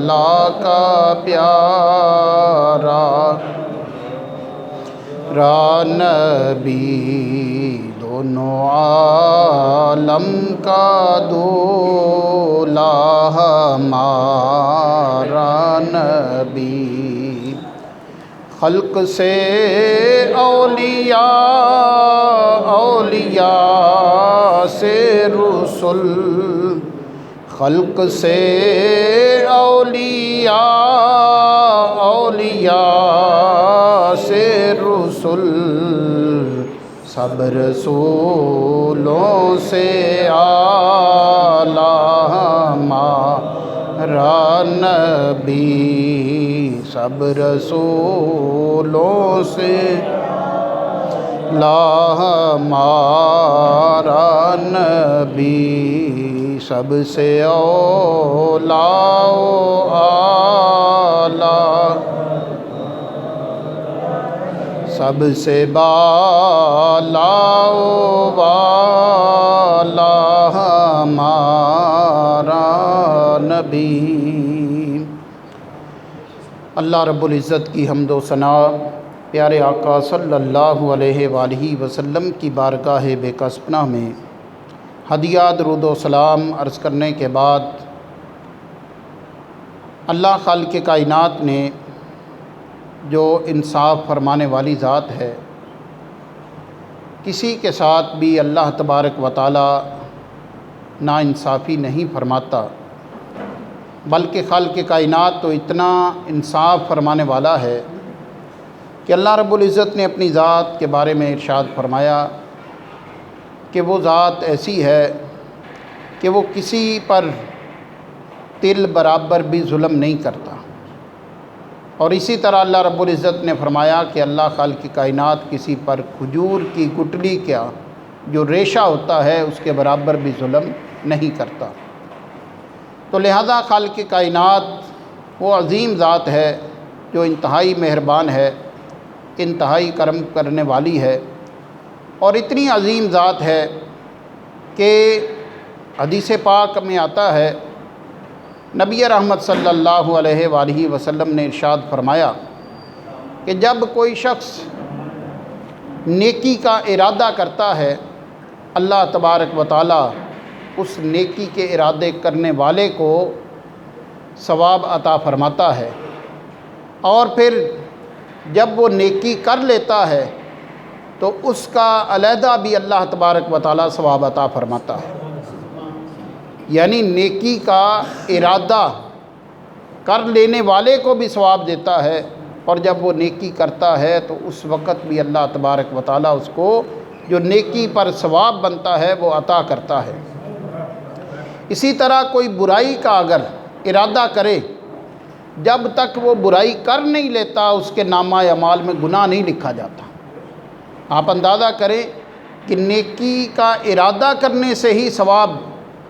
اللہ کا پیارا نبی، دونوں عالم کا دولا ہمارا نبی، خلق سے اولیاء سے رسل، خلق سے اولیاء سے رسل، سب رسولوں سے اعلیٰ ہمارا نبی، سب رسولوں سے ہمارا نبی، سب سے اعلیٰ، سب سے بالا والا ہمارا نبی۔ اللہ رب العزت کی حمد و ثنا پیارے آقا صلی اللہ علیہ وآلہ وسلم کی بارگاہ بے کس پناہ میں ہدیہ درود و سلام عرض کرنے کے بعد، اللہ خالق کائنات نے جو انصاف فرمانے والی ذات ہے، کسی کے ساتھ بھی اللہ تبارک و تعالی ناانصافی نہیں فرماتا، بلکہ خالق کائنات تو اتنا انصاف فرمانے والا ہے کہ اللہ رب العزت نے اپنی ذات کے بارے میں ارشاد فرمایا کہ وہ ذات ایسی ہے کہ وہ کسی پر تل برابر بھی ظلم نہیں کرتا۔ اور اسی طرح اللہ رب العزت نے فرمایا کہ اللہ خالق کائنات کسی پر کھجور کی گٹلی کا جو ریشہ ہوتا ہے اس کے برابر بھی ظلم نہیں کرتا۔ تو لہذا خالق کائنات وہ عظیم ذات ہے جو انتہائی مہربان ہے، انتہائی کرم کرنے والی ہے، اور اتنی عظیم ذات ہے کہ حدیث پاک میں آتا ہے، نبی رحمت صلی اللہ علیہ وآلہ وسلم نے ارشاد فرمایا کہ جب کوئی شخص نیکی کا ارادہ کرتا ہے، اللہ تبارک و تعالی اس نیکی کے ارادے کرنے والے کو ثواب عطا فرماتا ہے، اور پھر جب وہ نیکی کر لیتا ہے تو اس کا علیحدہ بھی اللہ تبارک و تعالی ثواب عطا فرماتا ہے۔ یعنی نیکی کا ارادہ کر لینے والے کو بھی ثواب دیتا ہے، اور جب وہ نیکی کرتا ہے تو اس وقت بھی اللہ تبارک و تعالی اس کو جو نیکی پر ثواب بنتا ہے وہ عطا کرتا ہے۔ اسی طرح کوئی برائی کا اگر ارادہ کرے، جب تک وہ برائی کر نہیں لیتا اس کے نامہ اعمال میں گناہ نہیں لکھا جاتا۔ آپ اندازہ کریں کہ نیکی کا ارادہ کرنے سے ہی ثواب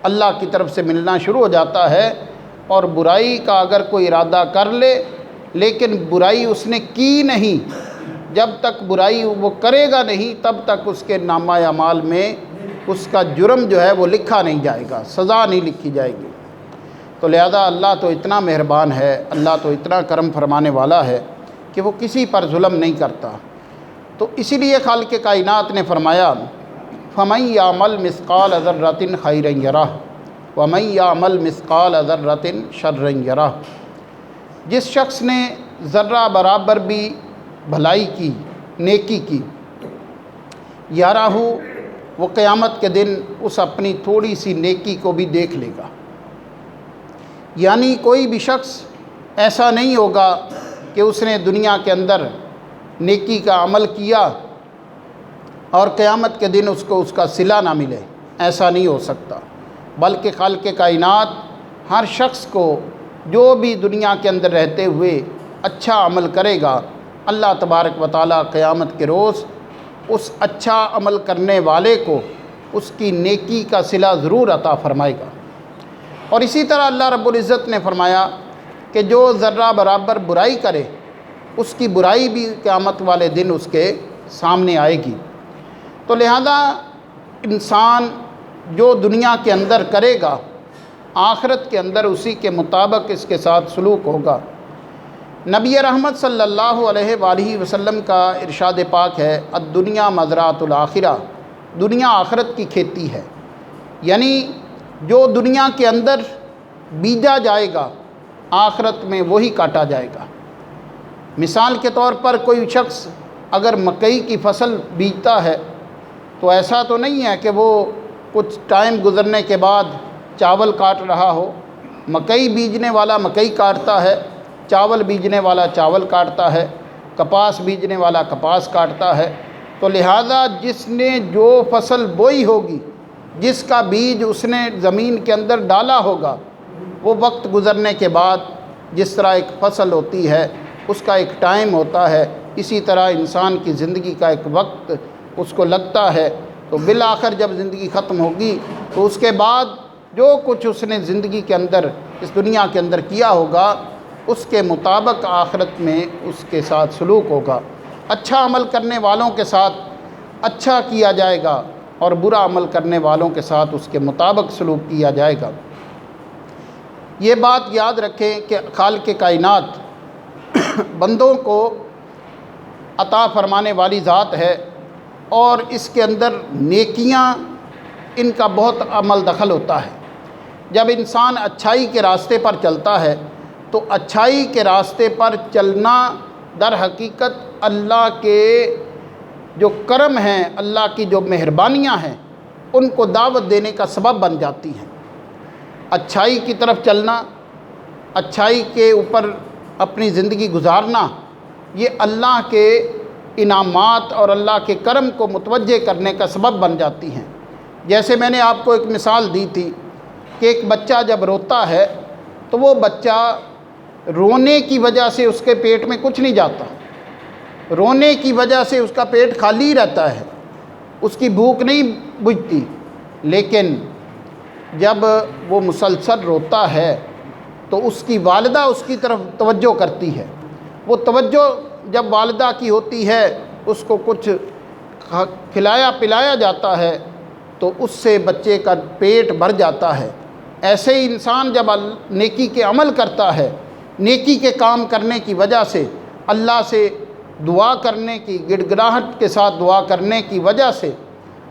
اللہ کی طرف سے ملنا شروع ہو جاتا ہے، اور برائی کا اگر کوئی ارادہ کر لے لیکن برائی اس نے کی نہیں، جب تک برائی وہ کرے گا نہیں تب تک اس کے نامہ اعمال میں اس کا جرم جو ہے وہ لکھا نہیں جائے گا، سزا نہیں لکھی جائے گی۔ تو لہذا اللہ تو اتنا مہربان ہے، اللہ تو اتنا کرم فرمانے والا ہے کہ وہ کسی پر ظلم نہیں کرتا۔ تو اسی لیے خالق کائنات نے فرمایا فَمَن يَعْمَلْ مِثْقَالَ ذَرَّةٍ خَيْرًا يَرَهُ وَمَن يَعْمَلْ مِثْقَالَ ذَرَّةٍ شَرًّا يَرَهُ، جس شخص نے ذرہ برابر بھی بھلائی کی، نیکی کی، یارہ وہ قیامت کے دن اس اپنی تھوڑی سی نیکی کو بھی دیکھ لے گا۔ یعنی کوئی بھی شخص ایسا نہیں ہوگا کہ اس نے دنیا کے اندر نیکی کا عمل کیا اور قیامت کے دن اس کو اس کا صلہ نہ ملے، ایسا نہیں ہو سکتا، بلکہ خالق کائنات ہر شخص کو جو بھی دنیا کے اندر رہتے ہوئے اچھا عمل کرے گا، اللہ تبارک و تعالی قیامت کے روز اس اچھا عمل کرنے والے کو اس کی نیکی کا صلہ ضرور عطا فرمائے گا۔ اور اسی طرح اللہ رب العزت نے فرمایا کہ جو ذرہ برابر برائی کرے اس کی برائی بھی قیامت والے دن اس کے سامنے آئے گی۔ تو لہذا انسان جو دنیا کے اندر کرے گا آخرت کے اندر اسی کے مطابق اس کے ساتھ سلوک ہوگا۔ نبی رحمت صلی اللہ علیہ وآلہ وسلم کا ارشاد پاک ہے، الدنیا مزرعۃ الآخرہ، دنیا آخرت کی کھیتی ہے، یعنی جو دنیا کے اندر بیجا جائے گا آخرت میں وہی کاٹا جائے گا۔ مثال کے طور پر کوئی شخص اگر مکئی کی فصل بیجتا ہے تو ایسا تو نہیں ہے کہ وہ کچھ ٹائم گزرنے کے بعد چاول کاٹ رہا ہو۔ مکئی بیجنے والا مکئی کاٹتا ہے، چاول بیجنے والا چاول کاٹتا ہے، کپاس بیجنے والا کپاس کاٹتا ہے۔ تو لہٰذا جس نے جو فصل بوئی ہوگی، جس کا بیج اس نے زمین کے اندر ڈالا ہوگا، وہ وقت گزرنے کے بعد جس طرح ایک فصل ہوتی ہے اس کا ایک ٹائم ہوتا ہے، اسی طرح انسان کی زندگی کا ایک وقت اس کو لگتا ہے۔ تو بالآخر جب زندگی ختم ہوگی تو اس کے بعد جو کچھ اس نے زندگی کے اندر اس دنیا کے اندر کیا ہوگا اس کے مطابق آخرت میں اس کے ساتھ سلوک ہوگا۔ اچھا عمل کرنے والوں کے ساتھ اچھا کیا جائے گا اور برا عمل کرنے والوں کے ساتھ اس کے مطابق سلوک کیا جائے گا۔ یہ بات یاد رکھیں کہ خالق کائنات بندوں کو عطا فرمانے والی ذات ہے، اور اس کے اندر نیکیاں ان کا بہت عمل دخل ہوتا ہے۔ جب انسان اچھائی کے راستے پر چلتا ہے تو اچھائی کے راستے پر چلنا در حقیقت اللہ کے جو کرم ہیں، اللہ کی جو مہربانیاں ہیں، ان کو دعوت دینے کا سبب بن جاتی ہیں۔ اچھائی کی طرف چلنا، اچھائی کے اوپر اپنی زندگی گزارنا، یہ اللہ کے انعامات اور اللہ کے کرم کو متوجہ کرنے کا سبب بن جاتی ہیں۔ جیسے میں نے آپ کو ایک مثال دی تھی کہ ایک بچہ جب روتا ہے تو وہ بچہ رونے کی وجہ سے اس کے پیٹ میں کچھ نہیں جاتا، رونے کی وجہ سے اس کا پیٹ خالی رہتا ہے، اس کی بھوک نہیں بجھتی۔ لیکن جب وہ مسلسل روتا ہے تو اس کی والدہ اس کی طرف توجہ کرتی ہے، وہ توجہ جب والدہ کی ہوتی ہے، اس کو کچھ کھلایا پلایا جاتا ہے تو اس سے بچے کا پیٹ بھر جاتا ہے۔ ایسے ہی انسان جب نیکی کے عمل کرتا ہے، نیکی کے کام کرنے کی وجہ سے، اللہ سے دعا کرنے کی گڑ گڑاہٹ کے ساتھ دعا کرنے کی وجہ سے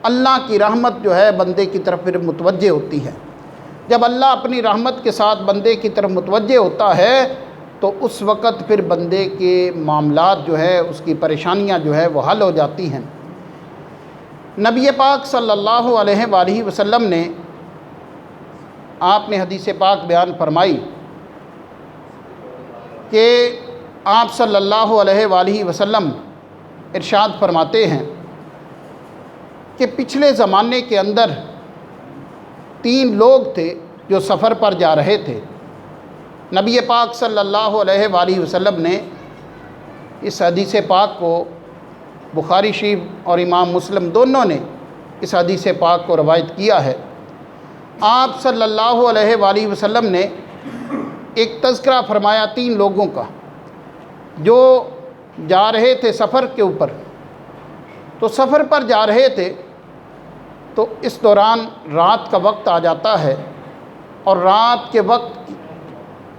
اللہ کی رحمت جو ہے بندے کی طرف پھر متوجہ ہوتی ہے۔ جب اللہ اپنی رحمت کے ساتھ بندے کی طرف متوجہ ہوتا ہے تو اس وقت پھر بندے کے معاملات جو ہے، اس کی پریشانیاں جو ہے وہ حل ہو جاتی ہیں۔ نبی پاک صلی اللہ علیہ وآلہ وسلم نے، آپ نے حدیث پاک بیان فرمائی کہ آپ صلی اللہ علیہ وآلہ وسلم ارشاد فرماتے ہیں کہ پچھلے زمانے کے اندر 3 لوگ تھے جو سفر پر جا رہے تھے۔ نبی پاک صلی اللہ علیہ وآلہ وسلم نے اس حدیث پاک کو، بخاری شریف اور امام مسلم دونوں نے اس حدیث پاک کو روایت کیا ہے۔ آپ صلی اللہ علیہ وآلہ وسلم نے ایک تذکرہ فرمایا 3 لوگوں کا جو جا رہے تھے سفر کے اوپر۔ تو سفر پر جا رہے تھے تو اس دوران رات کا وقت آ جاتا ہے، اور رات کے وقت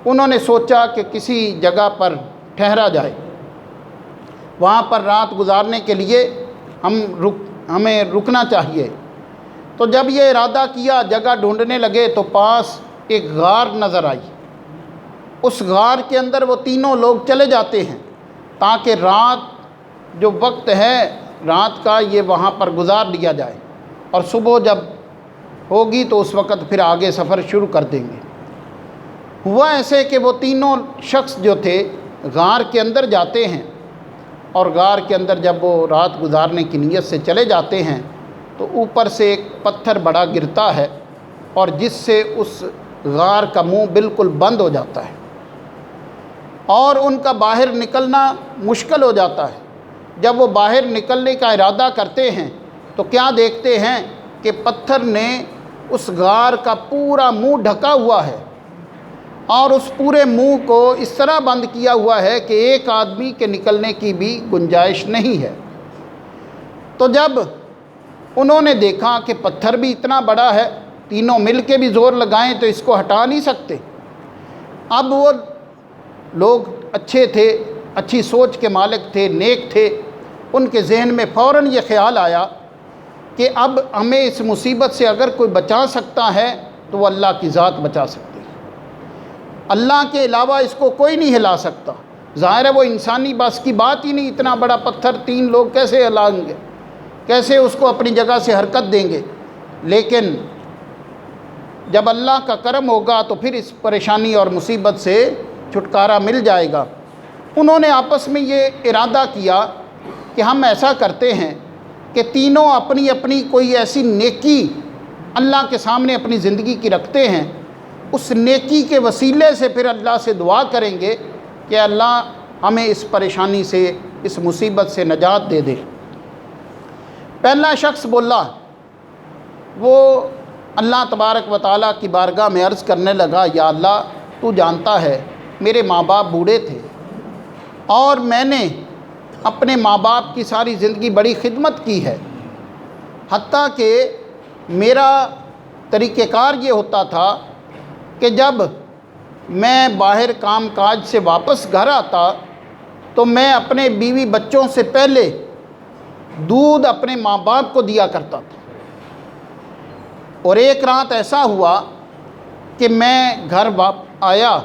انہوں نے سوچا کہ کسی جگہ پر ٹھہرا جائے، وہاں پر رات گزارنے کے لیے ہمیں رکنا چاہیے۔ تو جب یہ ارادہ کیا، جگہ ڈھونڈنے لگے تو پاس ایک غار نظر آئی۔ اس غار کے اندر وہ تینوں لوگ چلے جاتے ہیں تاکہ رات جو وقت ہے رات کا یہ وہاں پر گزار لیا جائے، اور صبح جب ہوگی تو اس وقت پھر آگے سفر شروع کر دیں گے۔ ہوا ایسے کہ وہ تینوں شخص جو تھے غار کے اندر جاتے ہیں، اور غار کے اندر جب وہ رات گزارنے کی نیت سے چلے جاتے ہیں تو اوپر سے ایک پتھر بڑا گرتا ہے، اور جس سے اس غار کا منہ بالکل بند ہو جاتا ہے اور ان کا باہر نکلنا مشکل ہو جاتا ہے۔ جب وہ باہر نکلنے کا ارادہ کرتے ہیں تو کیا دیکھتے ہیں کہ پتھر نے اس غار کا پورا منہ ڈھکا ہوا ہے، اور اس پورے منہ کو اس طرح بند کیا ہوا ہے کہ ایک آدمی کے نکلنے کی بھی گنجائش نہیں ہے۔ تو جب انہوں نے دیکھا کہ پتھر بھی اتنا بڑا ہے تینوں مل کے بھی زور لگائیں تو اس کو ہٹا نہیں سکتے۔ اب وہ لوگ اچھے تھے، اچھی سوچ کے مالک تھے، نیک تھے، ان کے ذہن میں فوراً یہ خیال آیا کہ اب ہمیں اس مصیبت سے اگر کوئی بچا سکتا ہے تو وہ اللہ کی ذات بچا سکتی ہے، اللہ کے علاوہ اس کو کوئی نہیں ہلا سکتا۔ ظاہر ہے وہ انسانی بس کی بات ہی نہیں، اتنا بڑا پتھر 3 لوگ کیسے ہلائیں گے، کیسے اس کو اپنی جگہ سے حرکت دیں گے، لیکن جب اللہ کا کرم ہوگا تو پھر اس پریشانی اور مصیبت سے چھٹکارا مل جائے گا۔ انہوں نے آپس میں یہ ارادہ کیا کہ ہم ایسا کرتے ہیں کہ تینوں اپنی اپنی کوئی ایسی نیکی اللہ کے سامنے اپنی زندگی کی رکھتے ہیں، اس نیکی کے وسیلے سے پھر اللہ سے دعا کریں گے کہ اللہ ہمیں اس پریشانی سے، اس مصیبت سے نجات دے دے۔ پہلا شخص بولا، وہ اللہ تبارک و تعالیٰ کی بارگاہ میں عرض کرنے لگا، یا اللہ تو جانتا ہے میرے ماں باپ بوڑھے تھے اور میں نے اپنے ماں باپ کی ساری زندگی بڑی خدمت کی ہے، حتیٰ کہ میرا طریقہ کار یہ ہوتا تھا کہ جب میں باہر کام کاج سے واپس گھر آتا تو میں اپنے بیوی بچوں سے پہلے دودھ اپنے ماں باپ کو دیا کرتا تھا۔ اور ایک رات ایسا ہوا کہ میں گھر آیا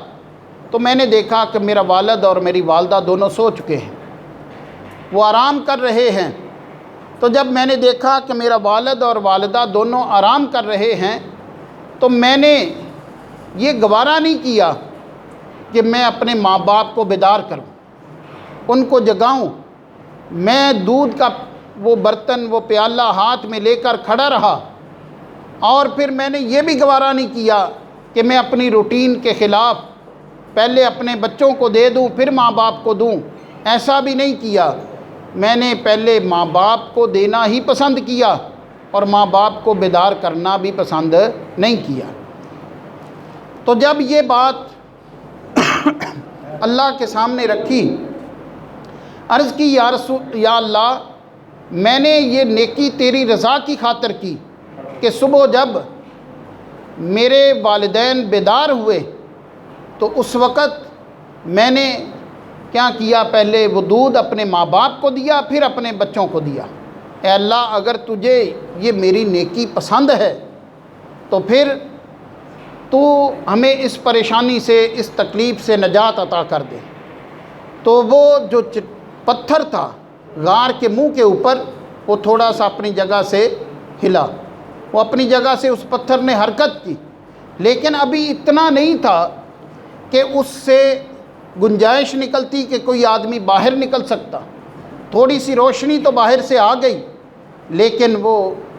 تو میں نے دیکھا کہ میرا والد اور میری والدہ دونوں سو چکے ہیں، وہ آرام کر رہے ہیں۔ تو جب میں نے دیکھا کہ میرا والد اور والدہ دونوں آرام کر رہے ہیں تو میں نے یہ گوارا نہیں کیا کہ میں اپنے ماں باپ کو بیدار کروں، ان کو جگاؤں۔ میں دودھ کا وہ برتن، وہ پیالہ ہاتھ میں لے کر کھڑا رہا، اور پھر میں نے یہ بھی گوارا نہیں کیا کہ میں اپنی روٹین کے خلاف پہلے اپنے بچوں کو دے دوں پھر ماں باپ کو دوں، ایسا بھی نہیں کیا۔ میں نے پہلے ماں باپ کو دینا ہی پسند کیا اور ماں باپ کو بیدار کرنا بھی پسند نہیں کیا۔ تو جب یہ بات اللہ کے سامنے رکھی، عرض کی، یا اللہ میں نے یہ نیکی تیری رضا کی خاطر کی کہ صبح جب میرے والدین بیدار ہوئے تو اس وقت میں نے کیا کیا، پہلے وہ دودھ اپنے ماں باپ کو دیا پھر اپنے بچوں کو دیا۔ اے اللہ اگر تجھے یہ میری نیکی پسند ہے تو پھر تو ہمیں اس پریشانی سے، اس تکلیف سے نجات عطا کر دے۔ تو وہ جو پتھر تھا غار کے منہ کے اوپر، وہ تھوڑا سا اپنی جگہ سے ہلا، وہ اپنی جگہ سے اس پتھر نے حرکت کی، لیکن ابھی اتنا نہیں تھا کہ اس سے گنجائش نکلتی کہ کوئی آدمی باہر نکل سکتا۔ تھوڑی سی روشنی تو باہر سے آ گئی، لیکن وہ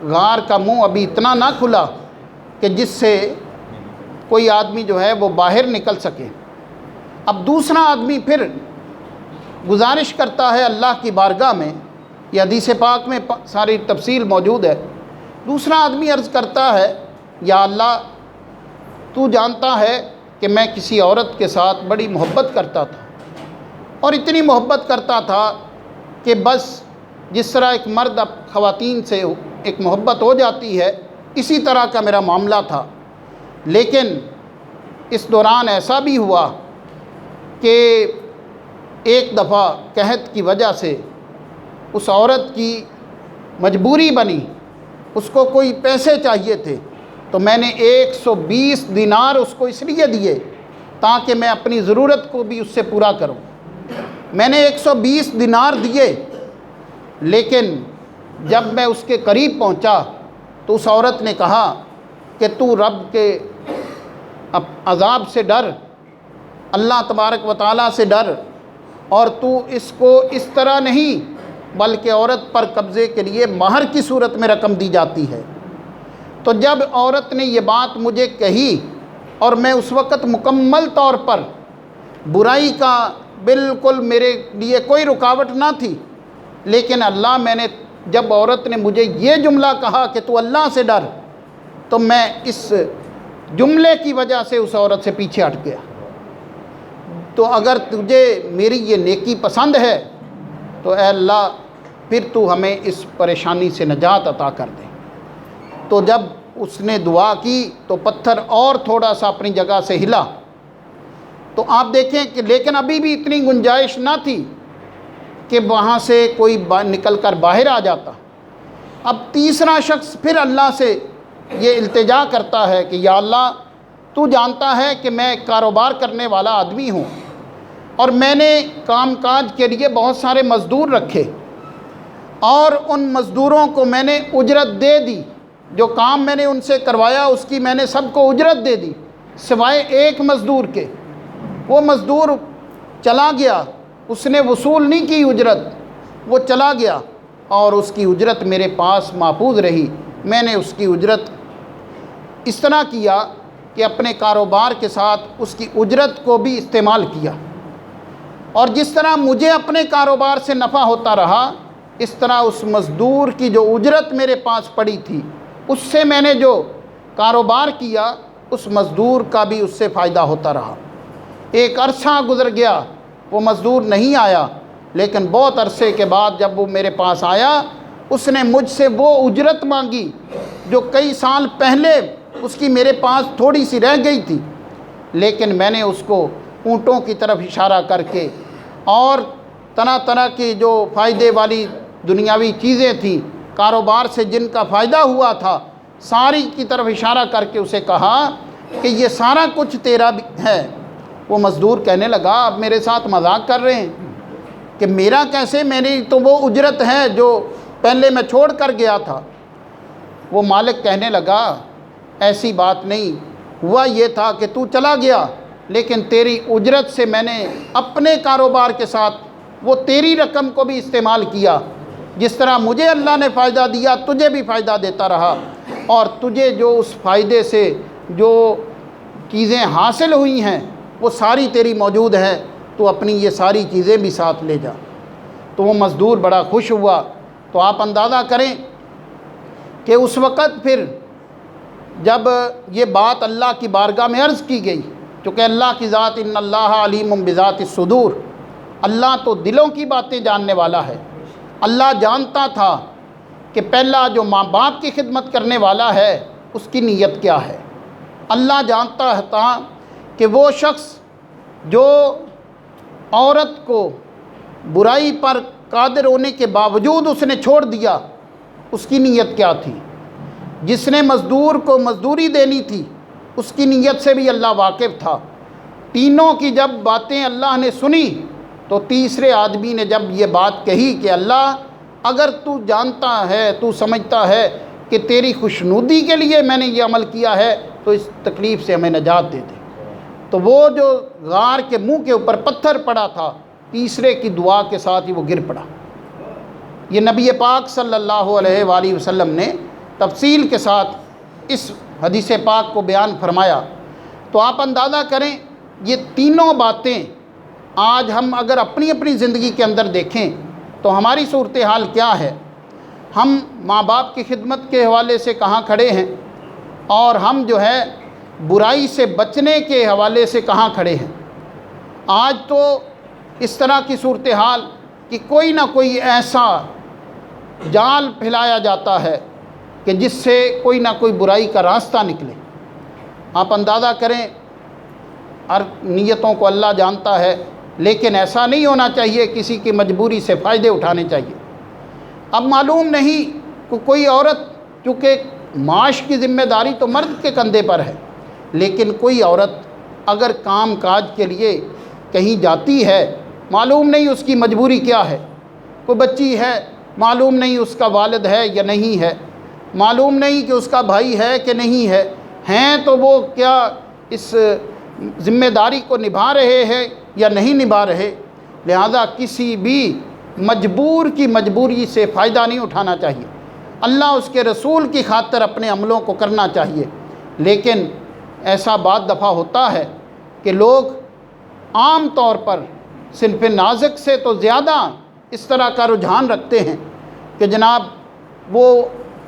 غار کا منہ ابھی اتنا نہ کھلا کہ جس سے کوئی آدمی جو ہے وہ باہر نکل سکے۔ اب دوسرا آدمی پھر گزارش کرتا ہے اللہ کی بارگاہ میں، یہ حدیث پاک میں ساری تفصیل موجود ہے۔ دوسرا آدمی عرض کرتا ہے، یا اللہ تو جانتا ہے کہ میں کسی عورت کے ساتھ بڑی محبت کرتا تھا، اور اتنی محبت کرتا تھا کہ بس جس طرح ایک مرد اب خواتین سے ایک محبت ہو جاتی ہے، اسی طرح کا میرا معاملہ تھا۔ لیکن اس دوران ایسا بھی ہوا کہ ایک دفعہ قحط کی وجہ سے اس عورت کی مجبوری بنی، اس کو کوئی پیسے چاہیے تھے، تو میں نے 120 دینار اس کو اس لیے دیے تاکہ میں اپنی ضرورت کو بھی اس سے پورا کروں۔ میں نے 120 دینار دیے، لیکن جب میں اس کے قریب پہنچا تو اس عورت نے کہا کہ تو رب کے عذاب سے ڈر، اللہ تبارک و تعالیٰ سے ڈر، اور تو اس کو اس طرح نہیں بلکہ عورت پر قبضے کے لیے مہر کی صورت میں رقم دی جاتی ہے۔ تو جب عورت نے یہ بات مجھے کہی اور میں اس وقت مکمل طور پر برائی کا بالکل میرے لیے کوئی رکاوٹ نہ تھی، لیکن اللہ میں نے جب عورت نے مجھے یہ جملہ کہا کہ تو اللہ سے ڈر، تو میں اس جملے کی وجہ سے اس عورت سے پیچھے ہٹ گیا۔ تو اگر تجھے میری یہ نیکی پسند ہے تو اے اللہ پھر تو ہمیں اس پریشانی سے نجات عطا کر دے۔ تو جب اس نے دعا کی تو پتھر اور تھوڑا سا اپنی جگہ سے ہلا۔ تو آپ دیکھیں کہ لیکن ابھی بھی اتنی گنجائش نہ تھی کہ وہاں سے کوئی نکل کر باہر آ جاتا۔ اب تیسرا شخص پھر اللہ سے یہ التجا کرتا ہے کہ یا اللہ تو جانتا ہے کہ میں کاروبار کرنے والا آدمی ہوں اور میں نے کام کاج کے لیے بہت سارے مزدور رکھے اور ان مزدوروں کو میں نے اجرت دے دی، جو کام میں نے ان سے کروایا اس کی میں نے سب کو اجرت دے دی سوائے ایک مزدور کے۔ وہ مزدور چلا گیا، اس نے وصول نہیں کی اجرت، وہ چلا گیا اور اس کی اجرت میرے پاس محفوظ رہی۔ میں نے اس کی اجرت اس طرح کیا کہ اپنے کاروبار کے ساتھ اس کی اجرت کو بھی استعمال کیا، اور جس طرح مجھے اپنے کاروبار سے نفع ہوتا رہا اس طرح اس مزدور کی جو اجرت میرے پاس پڑی تھی اس سے میں نے جو کاروبار کیا اس مزدور کا بھی اس سے فائدہ ہوتا رہا۔ ایک عرصہ گزر گیا، وہ مزدور نہیں آیا، لیکن بہت عرصے کے بعد جب وہ میرے پاس آیا اس نے مجھ سے وہ اجرت مانگی جو کئی سال پہلے اس کی میرے پاس تھوڑی سی رہ گئی تھی، لیکن میں نے اس کو اونٹوں کی طرف اشارہ کر کے اور طرح طرح کی جو فائدے والی دنیاوی چیزیں تھیں کاروبار سے جن کا فائدہ ہوا تھا ساری کی طرف اشارہ کر کے اسے کہا کہ یہ سارا کچھ تیرا ہے۔ وہ مزدور کہنے لگا آپ میرے ساتھ مذاق کر رہے ہیں کہ میرا کیسے، میری تو وہ اجرت ہے جو پہلے میں چھوڑ کر گیا تھا۔ وہ مالک کہنے لگا ایسی بات نہیں، ہوا یہ تھا کہ تو چلا گیا لیکن تیری اجرت سے میں نے اپنے کاروبار کے ساتھ وہ تیری رقم کو بھی استعمال کیا، جس طرح مجھے اللہ نے فائدہ دیا تجھے بھی فائدہ دیتا رہا، اور تجھے جو اس فائدے سے جو چیزیں حاصل ہوئی ہیں وہ ساری تیری موجود ہیں، تو اپنی یہ ساری چیزیں بھی ساتھ لے جا۔ تو وہ مزدور بڑا خوش ہوا۔ تو آپ اندازہ کریں کہ اس وقت پھر جب یہ بات اللہ کی بارگاہ میں عرض کی گئی، چونکہ اللہ کی ذات ان اللہ علیم بذات الصدور، اللہ تو دلوں کی باتیں جاننے والا ہے۔ اللہ جانتا تھا کہ پہلا جو ماں باپ کی خدمت کرنے والا ہے اس کی نیت کیا ہے۔ اللہ جانتا تھا کہ وہ شخص جو عورت کو برائی پر قادر ہونے کے باوجود اس نے چھوڑ دیا اس کی نیت کیا تھی، جس نے مزدور کو مزدوری دینی تھی اس کی نیت سے بھی اللہ واقف تھا۔ تینوں کی جب باتیں اللہ نے سنی تو تیسرے آدمی نے جب یہ بات کہی کہ اللہ اگر تو جانتا ہے، تو سمجھتا ہے کہ تیری خوشنودی کے لیے میں نے یہ عمل کیا ہے تو اس تکلیف سے ہمیں نجات دے دے، تو وہ جو غار کے منہ کے اوپر پتھر پڑا تھا تیسرے کی دعا کے ساتھ ہی وہ گر پڑا۔ یہ نبی پاک صلی اللہ علیہ وآلہ وسلم نے تفصیل کے ساتھ اس حدیث پاک کو بیان فرمایا۔ تو آپ اندازہ کریں یہ تینوں باتیں آج ہم اگر اپنی اپنی زندگی کے اندر دیکھیں تو ہماری صورتحال کیا ہے، ہم ماں باپ کی خدمت کے حوالے سے کہاں کھڑے ہیں، اور ہم جو ہے برائی سے بچنے کے حوالے سے کہاں کھڑے ہیں۔ آج تو اس طرح کی صورتحال کہ کوئی نہ کوئی ایسا جال پھیلایا جاتا ہے کہ جس سے کوئی نہ کوئی برائی کا راستہ نکلے۔ آپ اندازہ کریں ہر نیتوں کو اللہ جانتا ہے، لیکن ایسا نہیں ہونا چاہیے کسی کی مجبوری سے فائدے اٹھانے چاہیے۔ اب معلوم نہیں کہ کوئی عورت، چونکہ معاش کی ذمہ داری تو مرد کے کندھے پر ہے، لیکن کوئی عورت اگر کام کاج کے لیے کہیں جاتی ہے معلوم نہیں اس کی مجبوری کیا ہے، کوئی بچی ہے معلوم نہیں اس کا والد ہے یا نہیں ہے، معلوم نہیں کہ اس کا بھائی ہے کہ نہیں ہے، ہیں تو وہ کیا اس ذمہ داری کو نبھا رہے ہیں یا نہیں نبھا رہے۔ لہذا کسی بھی مجبور کی مجبوری سے فائدہ نہیں اٹھانا چاہیے، اللہ اس کے رسول کی خاطر اپنے عملوں کو کرنا چاہیے۔ لیکن ایسا بعض دفعہ ہوتا ہے کہ لوگ عام طور پر صنف نازک سے تو زیادہ اس طرح کا رجحان رکھتے ہیں کہ جناب وہ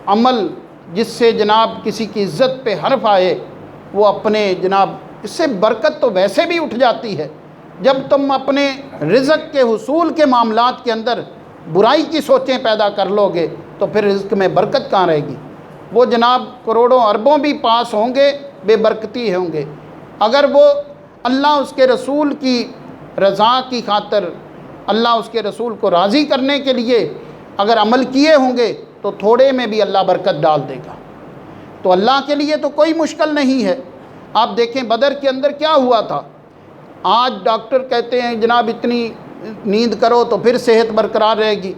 عمل جس سے جناب کسی کی عزت پہ حرف آئے وہ اپنے جناب اس سے برکت تو ویسے بھی اٹھ جاتی ہے۔ جب تم اپنے رزق کے حصول کے معاملات کے اندر برائی کی سوچیں پیدا کر لو گے تو پھر رزق میں برکت کہاں رہے گی۔ وہ جناب کروڑوں اربوں بھی پاس ہوں گے، بے برکتی ہوں گے۔ اگر وہ اللہ اس کے رسول کی رضا کی خاطر، اللہ اس کے رسول کو راضی کرنے کے لیے اگر عمل کیے ہوں گے تو تھوڑے میں بھی اللہ برکت ڈال دے گا۔ تو اللہ کے لیے تو کوئی مشکل نہیں ہے۔ آپ دیکھیں بدر کے اندر کیا ہوا تھا۔ آج ڈاکٹر کہتے ہیں جناب اتنی نیند کرو تو پھر صحت برقرار رہے گی۔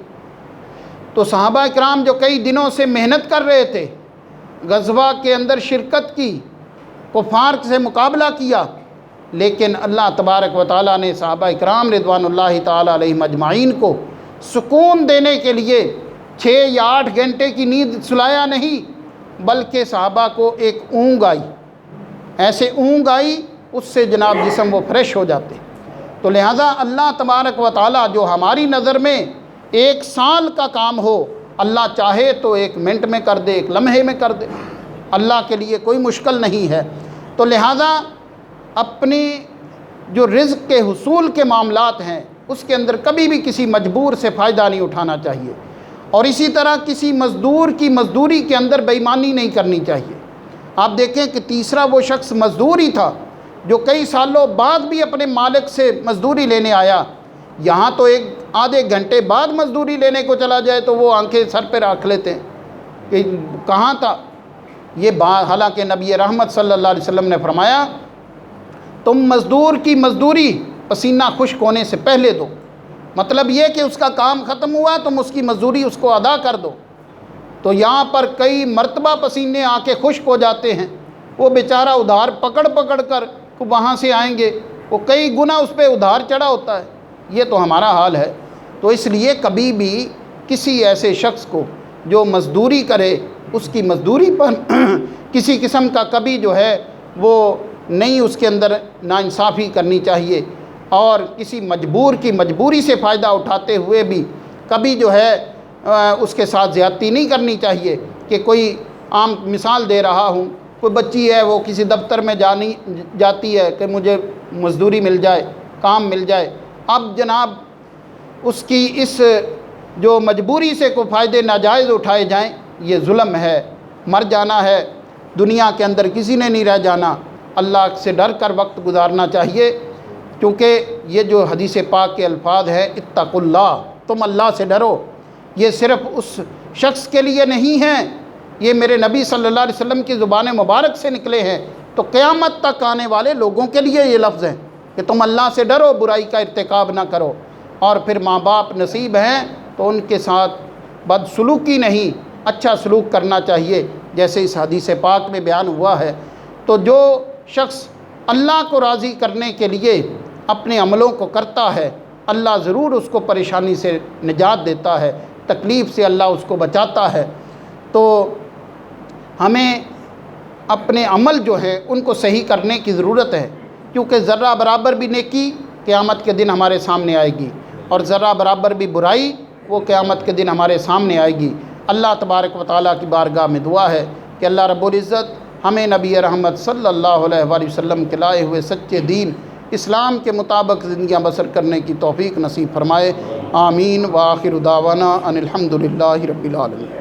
تو صحابہ کرام جو کئی دنوں سے محنت کر رہے تھے، غزوہ کے اندر شرکت کی، کفار سے مقابلہ کیا، لیکن اللہ تبارک و تعالیٰ نے صحابہ کرام رضوان اللہ تعالیٰ علیہم اجمعین کو سکون دینے کے لیے 6 یا 8 گھنٹے کی نیند سلایا نہیں، بلکہ صحابہ کو ایک اونگ آئی، ایسے اونگ آئی، اس سے جناب جسم وہ فریش ہو جاتے۔ تو لہٰذا اللہ تبارک و تعالیٰ جو ہماری نظر میں 1 سال کا کام ہو، اللہ چاہے تو 1 منٹ میں کر دے، 1 لمحے میں کر دے۔ اللہ کے لیے کوئی مشکل نہیں ہے۔ تو لہٰذا اپنی جو رزق کے حصول کے معاملات ہیں اس کے اندر کبھی بھی کسی مجبور سے فائدہ نہیں اٹھانا چاہیے، اور اسی طرح کسی مزدور کی مزدوری کے اندر بے ایمانی نہیں کرنی چاہیے۔ آپ دیکھیں کہ تیسرا وہ شخص مزدور ہی تھا جو کئی سالوں بعد بھی اپنے مالک سے مزدوری لینے آیا۔ یہاں تو آدھے گھنٹے بعد مزدوری لینے کو چلا جائے تو وہ آنکھیں سر پہ رکھ لیتے ہیں کہ کہاں تھا یہ بات۔ حالانکہ نبی رحمت صلی اللہ علیہ وسلم نے فرمایا تم مزدور کی مزدوری پسینہ خشک ہونے سے پہلے دو، مطلب یہ کہ اس کا کام ختم ہوا تم اس کی مزدوری اس کو ادا کر دو۔ تو یہاں پر کئی مرتبہ پسینے آ کے خشک ہو جاتے ہیں، وہ بیچارہ ادھار پکڑ پکڑ کر وہاں سے آئیں گے، وہ کئی گنا اس پہ ادھار چڑھا ہوتا ہے۔ یہ تو ہمارا حال ہے۔ تو اس لیے کبھی بھی کسی ایسے شخص کو جو مزدوری کرے اس کی مزدوری پر کسی قسم کا کبھی جو ہے وہ نہیں، اس کے اندر ناانصافی کرنی چاہیے، اور کسی مجبور کی مجبوری سے فائدہ اٹھاتے ہوئے بھی کبھی جو ہے اس کے ساتھ زیادتی نہیں کرنی چاہیے۔ کہ کوئی عام مثال دے رہا ہوں، کوئی بچی ہے وہ کسی دفتر میں جاتی ہے کہ مجھے مزدوری مل جائے، کام مل جائے، اب جناب اس کی اس جو مجبوری سے کوئی فائدے ناجائز اٹھائے جائیں، یہ ظلم ہے۔ مر جانا ہے، دنیا کے اندر کسی نے نہیں رہ جانا، اللہ سے ڈر کر وقت گزارنا چاہیے، کیونکہ یہ جو حدیث پاک کے الفاظ ہیں اتقوا اللہ، تم اللہ سے ڈرو، یہ صرف اس شخص کے لیے نہیں ہیں، یہ میرے نبی صلی اللہ علیہ وسلم کی زبان مبارک سے نکلے ہیں، تو قیامت تک آنے والے لوگوں کے لیے یہ لفظ ہیں کہ تم اللہ سے ڈرو، برائی کا ارتکاب نہ کرو۔ اور پھر ماں باپ نصیب ہیں تو ان کے ساتھ بدسلوکی نہیں، اچھا سلوک کرنا چاہیے، جیسے اس حدیث پاک میں بیان ہوا ہے۔ تو جو شخص اللہ کو راضی کرنے کے لیے اپنے عملوں کو کرتا ہے، اللہ ضرور اس کو پریشانی سے نجات دیتا ہے، تکلیف سے اللہ اس کو بچاتا ہے۔ تو ہمیں اپنے عمل جو ہے ان کو صحیح کرنے کی ضرورت ہے، کیونکہ ذرہ برابر بھی نیکی قیامت کے دن ہمارے سامنے آئے گی، اور ذرہ برابر بھی برائی وہ قیامت کے دن ہمارے سامنے آئے گی۔ اللہ تبارک و تعالیٰ کی بارگاہ میں دعا ہے کہ اللہ رب العزت ہمیں نبی رحمت صلی اللہ علیہ وآلہ وسلم کے لائے ہوئے سچے دین اسلام کے مطابق زندگیاں بسر کرنے کی توفیق نصیب فرمائے۔ آمین۔ وآخر دعوانا ان الحمد للہ رب العالمین۔